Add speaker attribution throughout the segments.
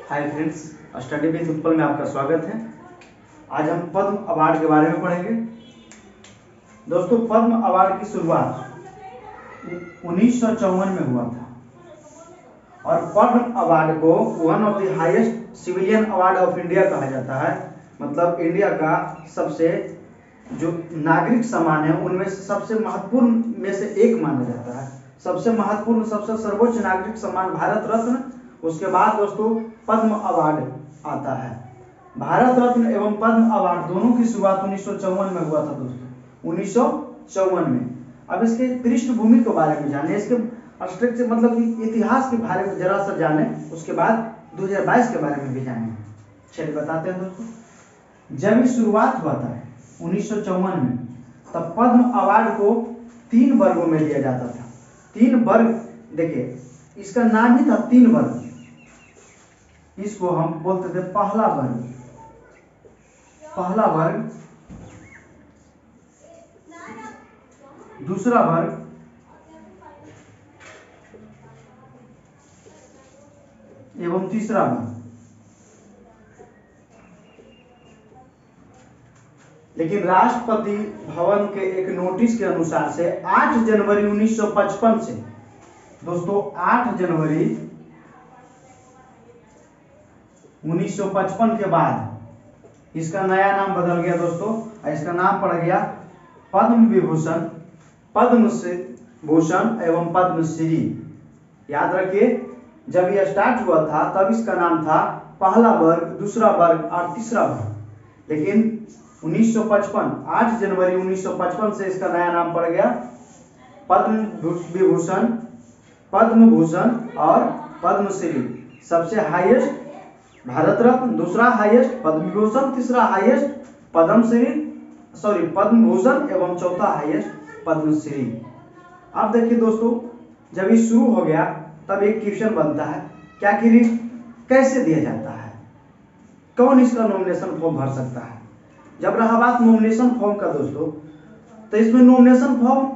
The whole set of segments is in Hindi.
Speaker 1: Hi friends, study with Utpal में आपका स्वागत है। आज हम पद्म अवार्ड के बारे में पढ़ेंगे। दोस्तों, पद्म अवार्ड की शुरुआत 1954 में हुआ था और पद्म अवार्ड को one of the highest civilian award of India कहा जाता है। मतलब इंडिया का सबसे जो नागरिक सम्मान है उनमें से सबसे महत्वपूर्ण में से एक माना जाता है। सबसे महत्वपूर्ण, सबसे सर्वोच्च नागरिक सम्मान भारत रत्न, उसके बाद दोस्तों पद्म अवार्ड आता है। भारत रत्न एवं पद्म अवार्ड दोनों की शुरुआत 1954 में हुआ था दोस्तों, 1954 में। अब इसके पृष्ठभूमि के बारे में जाने, इसके स्ट्रक्चर मतलब कि इतिहास के बारे में जरा सा जाने, उसके बाद 2022 के बारे में भी जाने। चलिए बताते हैं दोस्तों। जब ये शुरुआत हुआ था 1954 में, तब पद्म अवार्ड को 3 वर्गों में दिया जाता था। 3 वर्ग, देखिए इसका नाम ही था 3 वर्ग। इसको हम बोलते थे पहला वर्ग, दूसरा वर्ग, एवं तीसरा वर्ग। लेकिन राष्ट्रपति भवन के एक नोटिस के अनुसार से 8 जनवरी 1955 से दोस्तों 8 जनवरी 1955 के बाद इसका नया नाम बदल गया दोस्तों। इसका नाम पड़ गया पद्म विभूषण, पद्म भूषण एवं पद्मश्री। याद रखिए, जब यह स्टार्ट हुआ था तब इसका नाम था पहला वर्ग, दूसरा वर्ग और तीसरा वर्ग। लेकिन 1955 8 जनवरी 1955 से इसका नया नाम पड़ गया पद्म विभूषण, पद्म भूषण और पद्मश्री। सबसे हाईएस्ट भारत रत्न, दूसरा हाईएस्ट पद्म विभूषण, तीसरा हाईएस्ट पद्म भूषण एवं चौथा हाईएस्ट पद्मश्री। अब देखिए दोस्तों, जब ये शुरू हो गया तब एक क्वेश्चन बनता है, क्या कैसे दिया जाता है, कौन इसका नॉमिनेशन फॉर्म भर सकता है। जब रहा बात नॉमिनेशन फॉर्म का दोस्तों, तो इसमें नॉमिनेशन फॉर्म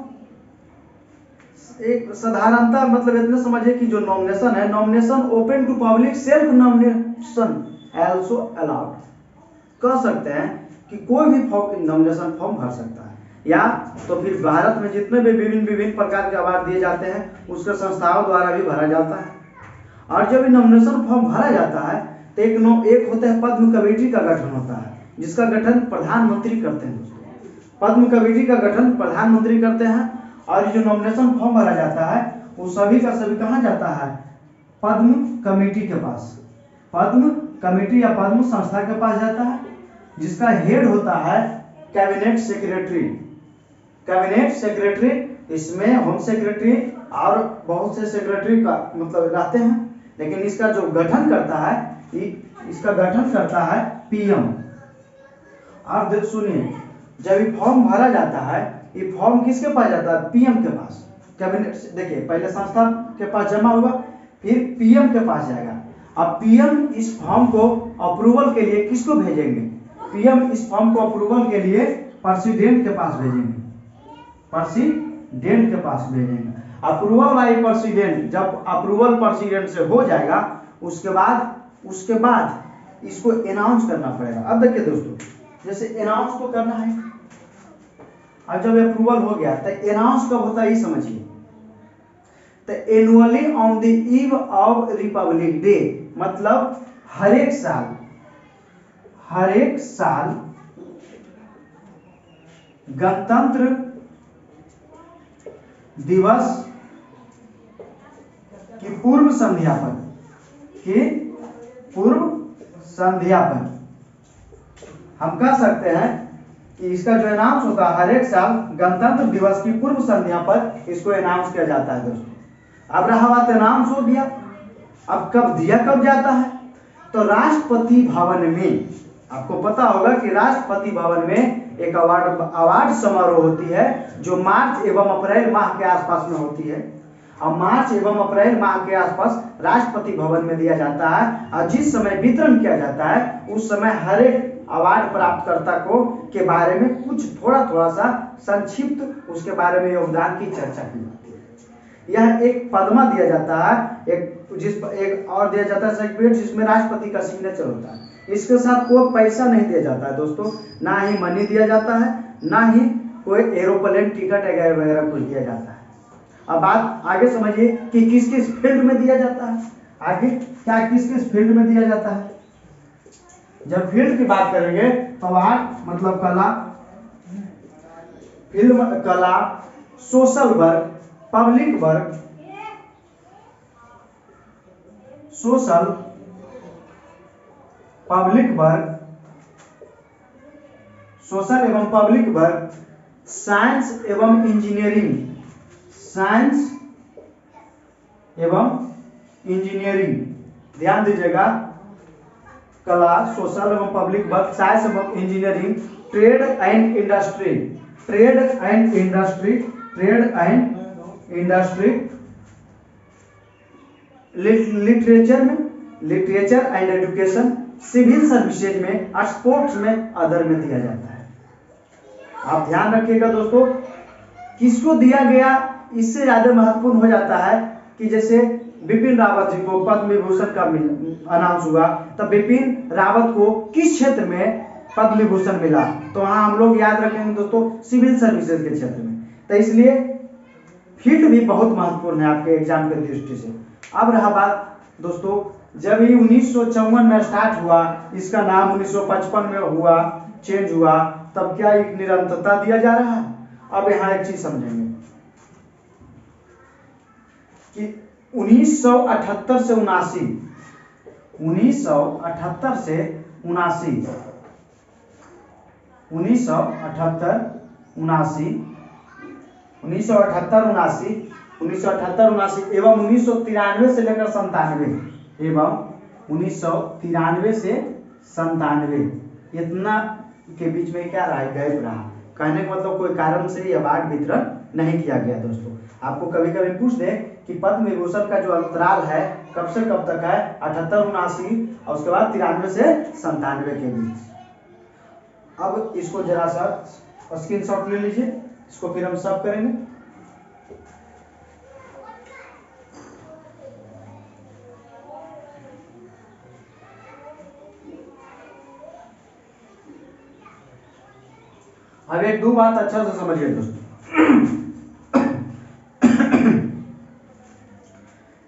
Speaker 1: एक साधारणता मतलब इतना समझिए कि जो नॉमिनेशन है, nomination open to public, self nomination also allowed. कह सकते हैं कि कोई भी नॉमिनेशन फॉर्म भर सकता है, या तो फिर भारत में जितने भी विभिन्न प्रकार के अवार्ड दिए जाते हैं उसके संस्थाओं द्वारा भी भरा जाता है। और जब नॉमिनेशन फॉर्म भरा जाता है तो एक होता है पद्म कमेटी का गठन होता है, जिसका गठन प्रधानमंत्री करते हैं दोस्तों। पद्म कमेटी का गठन प्रधानमंत्री करते हैं और जो नॉमिनेशन फॉर्म भरा जाता है वो सभी का सभी कहाँ जाता है, पद्म कमेटी के पास, पद्म कमेटी या पद्म संस्था के पास जाता है, जिसका हेड होता है कैबिनेट सेक्रेटरी। कैबिनेट सेक्रेटरी, इसमें होम सेक्रेटरी और बहुत से सेक्रेटरी का मतलब रहते हैं। लेकिन इसका जो गठन करता है, इसका गठन करता है पीएम। आप देख सुनिए, जब ये फॉर्म भरा जाता है, ये फॉर्म किसके पास जाता है, पीएम के पास। कैबिनेट, देखिए पहले संस्था के पास जमा हुआ, फिर पीएम के पास जाएगा। अब पीएम इस फॉर्म को अप्रूवल के लिए किसको भेजेंगे, पीएम इस फॉर्म को अप्रूवल के लिए प्रेसिडेंट के पास भेजेंगे, प्रेसिडेंट के पास भेजेंगे। अप्रूवल बाय प्रेसिडेंट, जब अप्रूवल प्रेसिडेंट से हो जाएगा उसके बाद इसको अनाउंस करना पड़ेगा। अब देखिए दोस्तों, जैसे अनाउंस तो करना है, और जब अप्रूवल हो गया तो अनाउंस कब होता है ये समझिए, तो annually on the eve of Republic day. मतलब हर एक साल गणतंत्र दिवस की पूर्व संध्या पर हम कह सकते हैं कि इसका जो अनाउंस होता है हर एक साल गणतंत्र दिवस की पूर्व संध्या पर इसको अनाउंस किया जाता है दोस्तों। अब रहा बात अनाउंस हो गया, अब कब जाता है, तो राष्ट्रपति भवन में, आपको पता होगा कि राष्ट्रपति भवन में एक अवार्ड समारोह होती है जो मार्च एवं अप्रैल माह के आसपास में होती है। अब मार्च एवं अप्रैल माह के आसपास राष्ट्रपति भवन में दिया जाता है, और जिस समय वितरण किया जाता है उस समय हर एक अवार्ड प्राप्तकर्ता के बारे में कुछ थोड़ा सा संक्षिप्त उसके बारे में योगदान की चर्चा की जाती है। यह एक पद्मा दिया जाता है, एक और दिया जाता है सर्टिफिकेट जिसमें राष्ट्रपति का सिग्नेचर होता है। इसके साथ कोई पैसा नहीं दिया जाता है दोस्तों, ना ही मनी दिया जाता है, ना ही कोई एरोप्लेन टिकट वगैरह कुछ दिया जाता है। अब बात आगे समझिए कि किस किस फील्ड में दिया जाता है, आगे क्या किस किस फील्ड में दिया जाता है। जब फील्ड की बात करेंगे तो आर्ट मतलब कला, फिल्म कला, social work, public work, social public work, social एवं पब्लिक वर्क, साइंस एवं इंजीनियरिंग, साइंस एवं इंजीनियरिंग, ध्यान दीजिएगा, कला, सोशल एवं पब्लिक वर्क, साइंस एवं engineering, trade and industry, trade and industry, trade and industry, literature में, literature and education, civil services में, स्पोर्ट्स में, अदर में दिया जाता है। आप ध्यान रखिएगा दोस्तों, किसको दिया गया इससे ज्यादा महत्वपूर्ण हो जाता है कि जैसे बिपिन रावत जी को पद्म विभूषण का अनाउंस हुआ, तब बिपिन रावत को किस क्षेत्र में पद्म विभूषण मिला, तो वहां हम लोग याद रखेंगे दोस्तों सिविल सर्विसेज के क्षेत्र में। तो इसलिए फील्ड भी बहुत महत्वपूर्ण है आपके एग्जाम की दृष्टि से। अब रहा बात दोस्तों, जब ये 1954 में स्टार्ट हुआ, इसका नाम 1955 में हुआ, चेंज हुआ, तब क्या एक निरंतरता दिया जा रहा है। अब यहाँ एक चीज समझेंगे कि 1978 से 79, 1978 से 79, 1978 79, 1978 79 एवं 1993 से लेकर 97 एवं 1993 से 97 इतना के बीच में क्या रहा, गैप रहा। कहने का मतलब कोई कारण से यह अवार्ड वितरण नहीं किया गया दोस्तों। आपको कभी कभी पूछ दे कि पद्म विभूषण का जो अंतराल है कब से कब तक है, 78 79 और उसके बाद 93 से 97 के बीच। अब इसको जरा सा स्क्रीनशॉट ले लीजिए, इसको फिर हम सब करेंगे। अब एक दो बात अच्छा से समझिए दोस्तों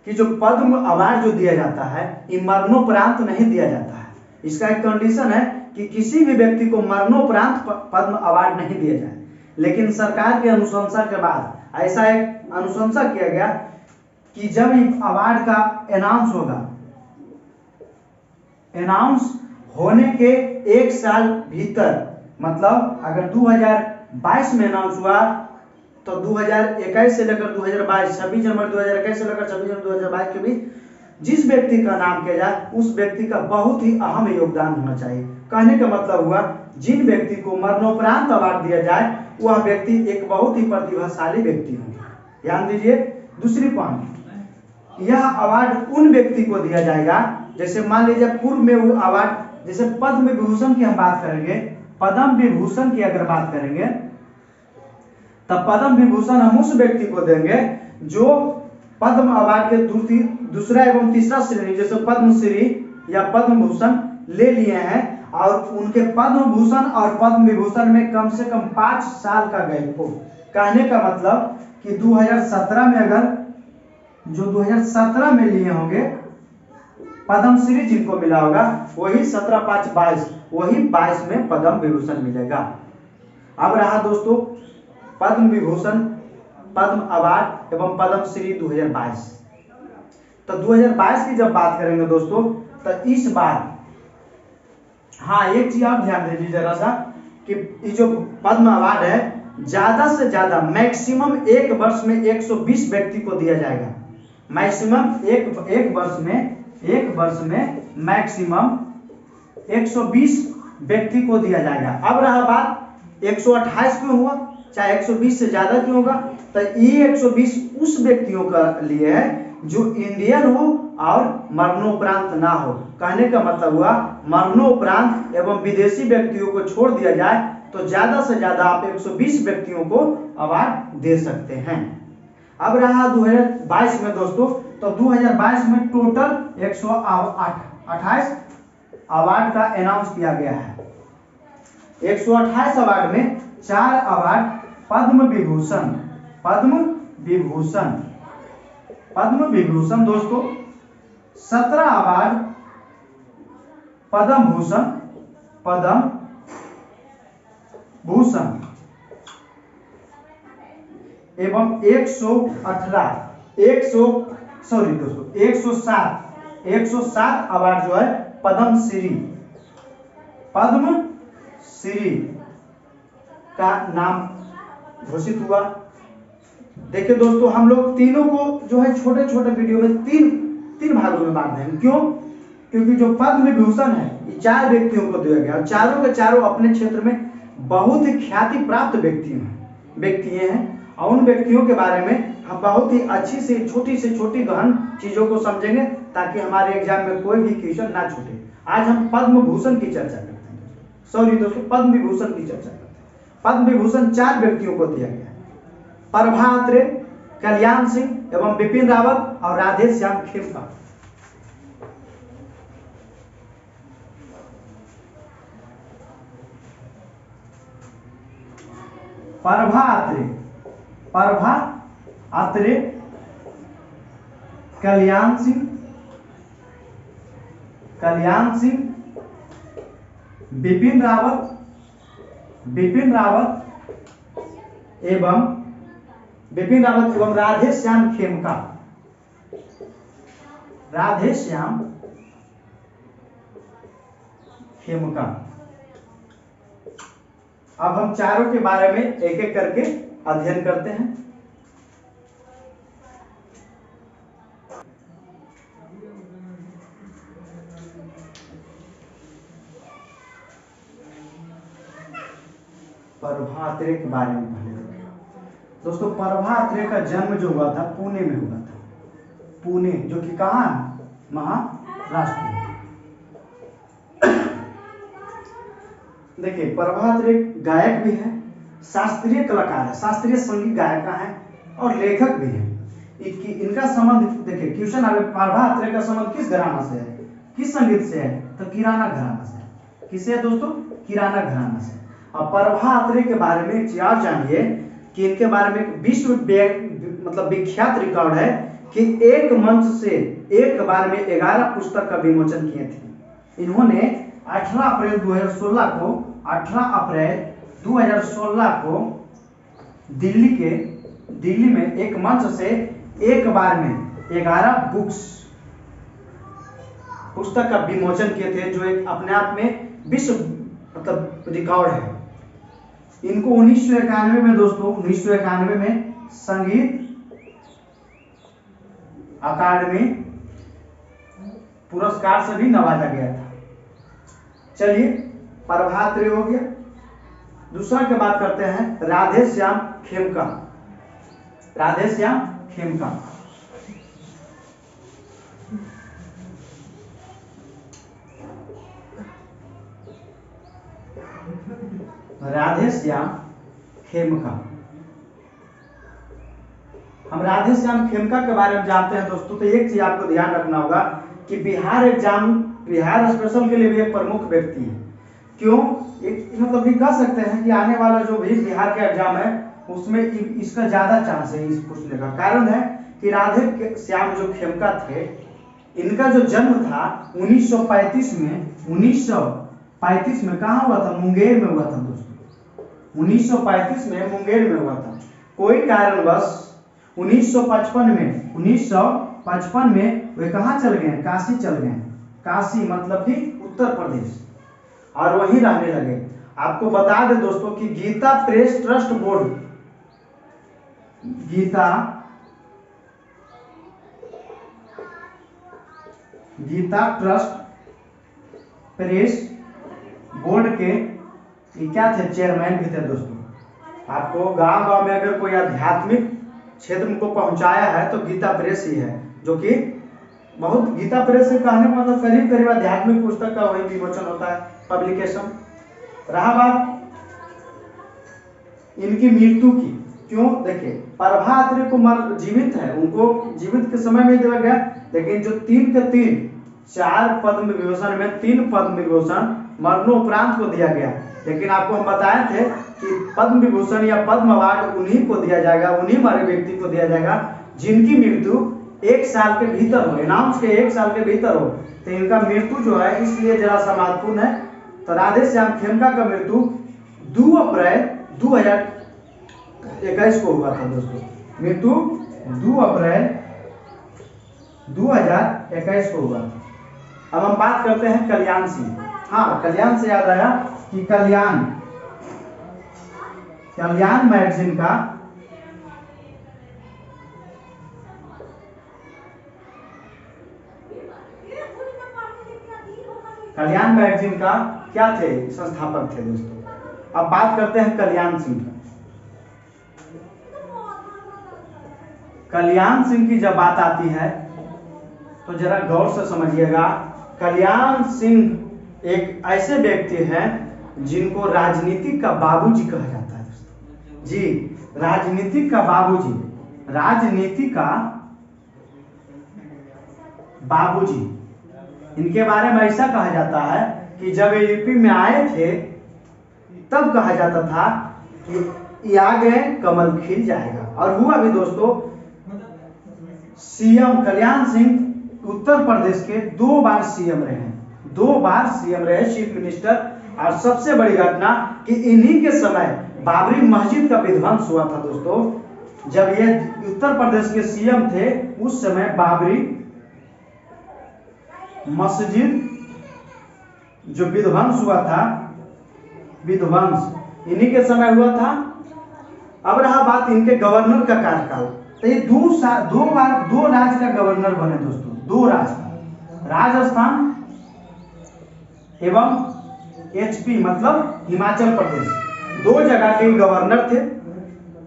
Speaker 1: कि जो पद्म अवार्ड जो दिया जाता है ये मरणोपरांत नहीं दिया जाता है। इसका एक कंडीशन है कि किसी भी व्यक्ति को मरणोपरांत पद्म अवार्ड नहीं दिया जाए। लेकिन सरकार के अनुशंसा के बाद ऐसा एक अनुशंसा किया गया कि जब अवार्ड का अनाउंस होगा, अनाउंस होने के एक साल भीतर, मतलब अगर 2022 में अनाउंस हुआ तो 2021 से लेकर 2022, 26 जनवरी 2021 से लेकर 26 जनवरी 2022 के बीच जिस व्यक्ति का नाम किया जाए उस व्यक्ति का बहुत ही अहम योगदान होना चाहिए। कहने का मतलब हुआ जिन व्यक्ति को मरणोपरांत अवार्ड दिया जाए वह व्यक्ति एक बहुत ही प्रतिभाशाली व्यक्ति हो। ध्यान दीजिए। दूसरी पॉइंट, यह अवार्ड उन व्यक्ति को दिया जाएगा, जैसे मान लीजिए पूर्व में वो अवार्ड, जैसे पद्म विभूषण की हम बात करेंगे, पद्म विभूषण की अगर बात करेंगे तब पद्म विभूषण हम उस व्यक्ति को देंगे जो पद्म अवार्ड के दूसरा एवं तीसरा श्रेणी जैसे पद्मश्री या पद्म भूषण ले लिए हैं और उनके पद्म भूषण और पद्म विभूषण में कम से कम 5 साल का गैप हो। कहने का मतलब कि 2017 में अगर जो 2017 में लिए होंगे पद्मश्री जिनको मिला होगा वही 17 5 22, वही 22 में पद्म विभूषण मिलेगा। अब रहा दोस्तों पद्म विभूषण, पद्म अवार्ड एवं पद्मश्री 2022। तो 2022 की जब बात करेंगे दोस्तों तो इस बार हाँ एक चीज आप ध्यान दीजिए जरा सा कि ये जो पद्म अवार्ड है ज्यादा से ज्यादा मैक्सिमम एक वर्ष में 120 व्यक्ति को दिया जाएगा। मैक्सिमम एक वर्ष में मैक्सिमम 120 व्यक्ति को दिया जाएगा। अब रहा बात 128 क्यों हुआ, चाहे 120 से ज्यादा क्यों होगा, तो ये 120 उस व्यक्तियों का लिए है जो इंडियन हो और मरणोपरांत ना हो। कहने का मतलब हुआ मरणोपरांत एवं विदेशी व्यक्तियों को छोड़ दिया जाए तो ज्यादा से ज्यादा आप 120 व्यक्तियों को अवार्ड दे सकते हैं। अब रहा 2022 में दोस्तों, तो 2022 में टोटल 128 अवार्ड का अनाउंस किया गया है। 128 अवार्ड में 4 अवार्ड पद्म विभूषण, पद्म विभूषण, पद्म विभूषण दोस्तों, 17 अवार्ड पद्म भूषण, पद्म भूषण एवं 107 अवार्ड जो है पद्म श्री, पद्म श्री का नाम घोषित हुआ। देखिए दोस्तों, हम लोग तीनों को जो है छोटे छोटे वीडियो में तीन भागों में बांट देंगे। क्यों? क्योंकि जो पद्म विभूषण है ये 4 व्यक्तियों को दिया गया और चारों के चारों अपने क्षेत्र में बहुत ही ख्याति प्राप्त व्यक्ति हैं और उन व्यक्तियों के बारे में हम बहुत ही अच्छी से छोटी गहन चीजों को समझेंगे ताकि हमारे एग्जाम में कोई भी क्वेश्चन ना छूटे। आज हम पद्म भूषण की चर्चा करते हैं, सॉरी दोस्तों, पद्म विभूषण की चर्चा करते हैं। पद्म विभूषण 4 व्यक्तियों को दिया गया है, प्रभा अत्रे, कल्याण सिंह एवं बिपिन रावत और राधे श्याम खेमका। प्रभा अत्रे, कल्याण सिंह, बिपिन रावत एवं राधे श्याम खेमका, राधे श्याम खेमका। अब हम चारों के बारे में एक एक करके अध्ययन करते हैं। प्रभा अत्रे के बारे में पहले दोस्तों, प्रभा अत्रे का जन्म जो हुआ था पुणे में हुआ था, पुणे जो कि कहाँ है, महाराष्ट्र में। देखिए, प्रभा अत्रे गायक भी है, शास्त्रीय कलाकार है, शास्त्रीय संगीत गायक है और लेखक भी है। इनका संबंध देखिए, क्वेश्चन आगे, प्रभा अत्रे का संबंध किस घराना से है, किस संगीत से है, तो किराना घराना से है। किससे है दोस्तों? किराना घराना से। अब प्रभा अत्रे के बारे में एक चीज जानिए कि इनके बारे में विश्व मतलब विख्यात रिकॉर्ड है कि एक मंच से एक बार में 11 पुस्तक का विमोचन किए थे। इन्होंने 18 अप्रैल 2016 को दिल्ली में एक मंच से एक बार में 11 पुस्तक का विमोचन किए थे, जो एक अपने आप में विश्व मतलब रिकॉर्ड है। इनको 1991 में दोस्तों, 1991 में संगीत अकादमी पुरस्कार से भी नवाजा गया था। चलिए, प्रभा अत्रे हो गया। दूसरा की बात करते हैं राधे श्याम खेमका। राधे श्याम खेमका, राधे श्याम खेमका। हम राधे श्याम खेमका के बारे में जानते हैं दोस्तों, तो एक चीज आपको ध्यान रखना होगा कि बिहार स्पेशल के लिए भी एक प्रमुख व्यक्ति है। क्यों? मतलब भी कह सकते हैं कि आने वाला जो भी बिहार का एग्जाम है उसमें इसका ज्यादा चांस है इस पूछने का। कारण है कि राधे श्याम जो खेमका थे, इनका जो जन्म था 1935 में कहाँ हुआ था? मुंगेर में हुआ था दोस्तों। 1935 में मुंगेर में हुआ था। कोई कारणवश 1955 में वे कहाँ चल गए? काशी चल गए। काशी मतलब कि उत्तर प्रदेश, और वहीं रहने लगे। आपको बता दें दोस्तों कि Gita press trust board, Gita trust press board के क्या थे? चेयरमैन भी थे दोस्तों। आपको गांव में अगर कोई आध्यात्मिक क्षेत्र को पहुंचाया है तो गीता प्रेस ही है, जो कि बहुत गीता प्रेस से कहने मतलब करीब आध्यात्मिक पुस्तक का वही विमोचन होता है, पब्लिकेशन। रहा बात इनकी मृत्यु की, क्यों? देखिए प्रभा अत्रे को जीवित है, उनको जीवित के समय में दिया गया, लेकिन जो 3 के 3 4 पद्म विभूषण में 3 पद्म विभूषण मरणोपरांत को दिया गया। लेकिन आपको हम बताए थे कि पद्म विभूषण या पद्म अवार्ड उन्हीं को दिया जाएगा, उन्हीं हमारे व्यक्ति को दिया जाएगा जिनकी मृत्यु 1 साल के भीतर हो, अनाउंस के 1 साल के भीतर हो। तो इनका मृत्यु जो है इसलिए जरा सा महत्वपूर्ण है। तो राधेश्याम खेमका का मृत्यु 2 अप्रैल 2021 को हुआ था दोस्तों। मृत्यु 2 अप्रैल 2021 को हुआ। अब हम बात करते हैं कल्याण सिंह। हाँ, कल्याण से याद आया कि कल्याण मैगजीन का क्या थे? संस्थापक थे दोस्तों। अब बात करते हैं कल्याण सिंह। कल्याण सिंह की जब बात आती है तो जरा गौर से समझिएगा। कल्याण सिंह एक ऐसे व्यक्ति हैं जिनको राजनीति का बाबूजी कहा जाता है दोस्तों। जी, राजनीति का बाबूजी, राजनीति का बाबूजी। इनके बारे में ऐसा कहा जाता है कि जब यूपी में आए थे तब कहा जाता था कि आ गए कमल खिल जाएगा, और हुआ भी दोस्तों। सीएम कल्याण सिंह उत्तर प्रदेश के 2 बार सीएम रहे हैं, 2 बार सीएम रहे, चीफ मिनिस्टर। और सबसे बड़ी घटना कि इन्हीं के समय बाबरी मस्जिद का विध्वंस हुआ था दोस्तों। जब ये उत्तर प्रदेश के सीएम थे उस समय बाबरी मस्जिद जो विध्वंस हुआ था, विध्वंस इन्हीं के समय हुआ था। अब रहा बात इनके गवर्नर का कार्यकाल। तो ये 2 बार 2 राज्य का गवर्नर बने दोस्तों, 2 राज्य का, राजस्थान एवं एचपी मतलब हिमाचल प्रदेश, 2 जगह के गवर्नर थे।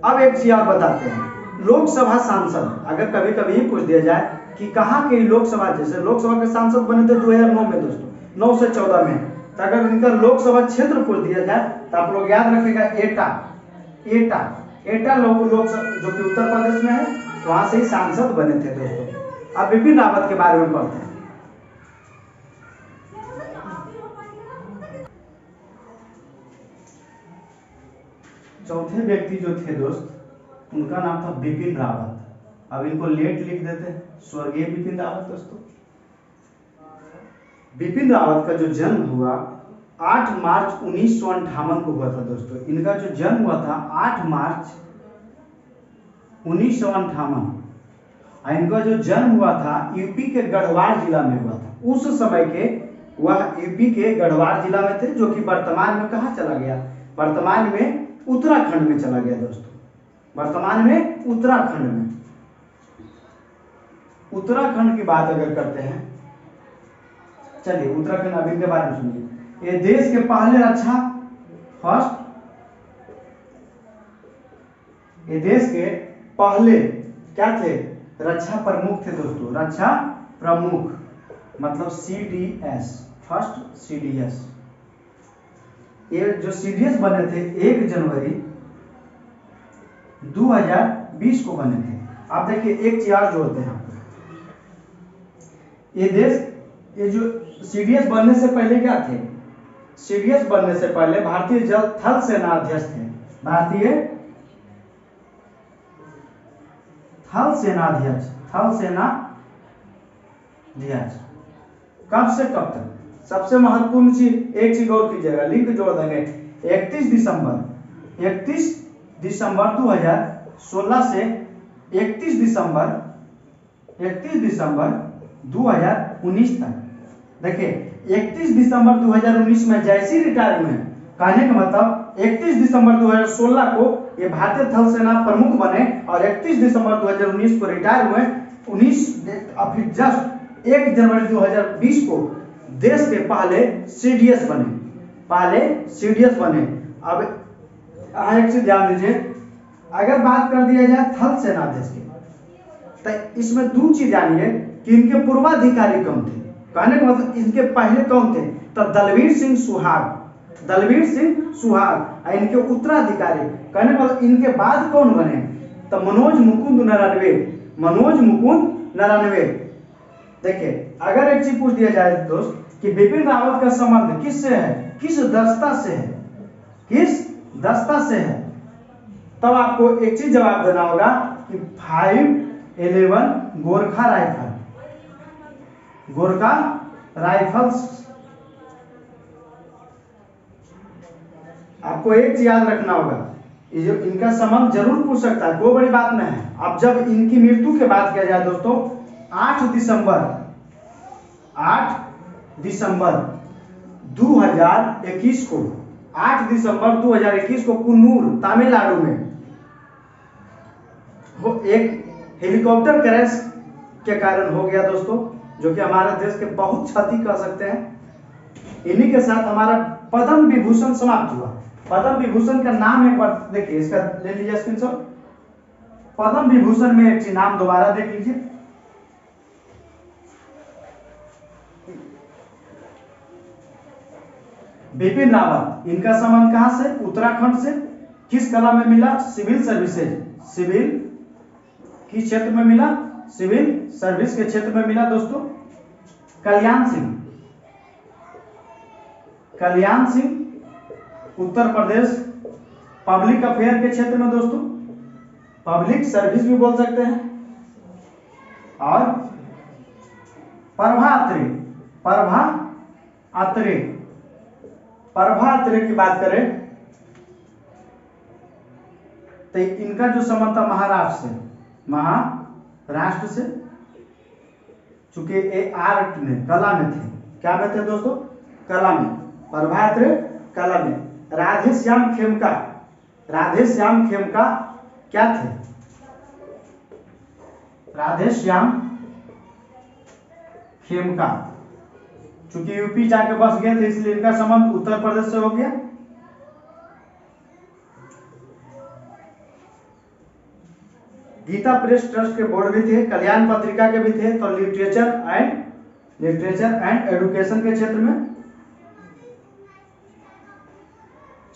Speaker 1: अब एक चीज और बताते हैं, लोकसभा सांसद अगर कभी कभी पूछ दिया जाए कि कहाँ के लोकसभा, जैसे लोकसभा के सांसद बने थे 2009 में दोस्तों, 9 से 14 में। तो अगर इनका लोकसभा क्षेत्र पूछ दिया जाए तो आप लोग याद रखेगा एटा लोकसभा जो कि उत्तर प्रदेश में है, वहां से ही सांसद बने थे दोस्तों। अब बिपिन रावत के बारे में पढ़ते हैं। चौथे व्यक्ति जो थे दोस्त उनका नाम था बिपिन रावत। अब इनको लेट लिख देते हैं, स्वर्गीय बिपिन रावत दोस्तों। बिपिन रावत का जो जन्म हुआ 8 मार्च 1958 को हुआ था दोस्तों। इनका जो जन्म हुआ था 8 मार्च 1958, और इनका जो जन्म हुआ था यूपी के गढ़वाल जिला में हुआ था। उस समय के वह यूपी के गढ़वाल जिला में थे, जो कि वर्तमान में कहाँ चला गया? वर्तमान में उत्तराखंड में चला गया दोस्तों। वर्तमान में उत्तराखंड में। उत्तराखंड की बात अगर करते हैं, चलिए उत्तराखंड अब इनके बारे में सुनिए। ये देश के पहले ये देश के पहले क्या थे? रक्षा प्रमुख थे दोस्तों। रक्षा प्रमुख मतलब CDS, फर्स्ट CDS। ये जो CDS बने थे 1 जनवरी 2020 को बने थे। आप देखिए एक चीज और जोड़ते हैं आपको। ये जो CDS बनने से पहले क्या थे? CDS बनने से पहले भारतीय जल थल सेना अध्यक्ष थे। भारतीय थल सेना अध्यक्ष, कब से कब तक? सबसे महत्वपूर्ण चीज, एक चीज और कीजिएगा, लिंक जोड़ देंगे। 31 दिसंबर 2016 से 31 दिसंबर 2019 तक। देखिए 31 दिसंबर 2019 में जैसे ही रिटायर हुए, कहने का मतलब 31 दिसंबर 2016 को ये भारतीय थल सेना प्रमुख बने और 31 दिसंबर 2019 को रिटायर हुए। 1 जनवरी 2020 को देश के पहले CDS बने। अब एक चीज ध्यान दीजिए, अगर बात कर दिया जाए थल सेनाध्यक्ष की, तो इसमें 2 चीज जानिए कि इनके पूर्वाधिकारी कौन थे। कहने का मतलब इनके पहले कौन थे? तो दलवीर सिंह सुहाग दलबीर सिंह सुहाग और इनके उत्तराधिकारी। कहने का मतलब इनके बाद कौन बने, तो मनोज मुकुंद नरनवे, मनोज मुकुंद नरनवे। देखिए अगर एक चीज पूछ दिया जाए दोस्त कि बिपिन रावत का संबंध किससे है, किस दस्ता से है, किस दस्ता से है, तब आपको एक चीज जवाब देना होगा कि 511 गोरखा राइफल, गोरखा राइफल्स। आपको एक चीज याद रखना होगा, ये जो इनका संबंध जरूर पूछ सकता है, कोई बड़ी बात नहीं है। अब जब इनकी मृत्यु की बात किया जाए दोस्तों, 8 दिसंबर 2021 को, 8 दिसंबर 2021 को कुन्नूर तमिलनाडु में वो एक हेलीकॉप्टर क्रैश के कारण हो गया दोस्तों, जो कि हमारे देश के बहुत क्षति कर सकते हैं। इन्हीं के साथ हमारा पद्म विभूषण समाप्त हुआ। पद्म विभूषण का नाम एक बार देखिए, इसका ले लीजिए स्क्रीनशॉट। पद्म विभूषण में एक नाम दोबारा देख लीजिए, बिपिन रावत। इनका संबंध कहां से, उत्तराखंड से। किस कला में मिला, सिविल सर्विसेज, सिविल किस क्षेत्र में मिला, सिविल सर्विस के क्षेत्र में मिला दोस्तों। कल्याण सिंह उत्तर प्रदेश, पब्लिक अफेयर के क्षेत्र में दोस्तों, पब्लिक सर्विस भी बोल सकते हैं। और प्रभा अत्रे की बात करें तो इनका जो संबंध था महाराष्ट्र से, चूंकि ये आर्ट में, कला में थे। क्या में थे दोस्तों, कला में। प्रभा अत्रे कला में। राधेश्याम खेमका क्या थे, राधेश्याम खेमका चूंकि यूपी जाके बस गए थे, इसलिए इनका संबंध उत्तर प्रदेश से हो गया। गीता प्रेस ट्रस्ट के बोर्ड भी थे, कल्याण पत्रिका के भी थे, तो लिटरेचर एंड एजुकेशन के क्षेत्र में।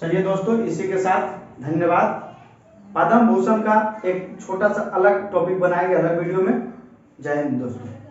Speaker 1: चलिए दोस्तों, इसी के साथ धन्यवाद। पद्म भूषण का एक छोटा सा अलग टॉपिक बनाएंगे अलग वीडियो में। जय हिंद दोस्तों।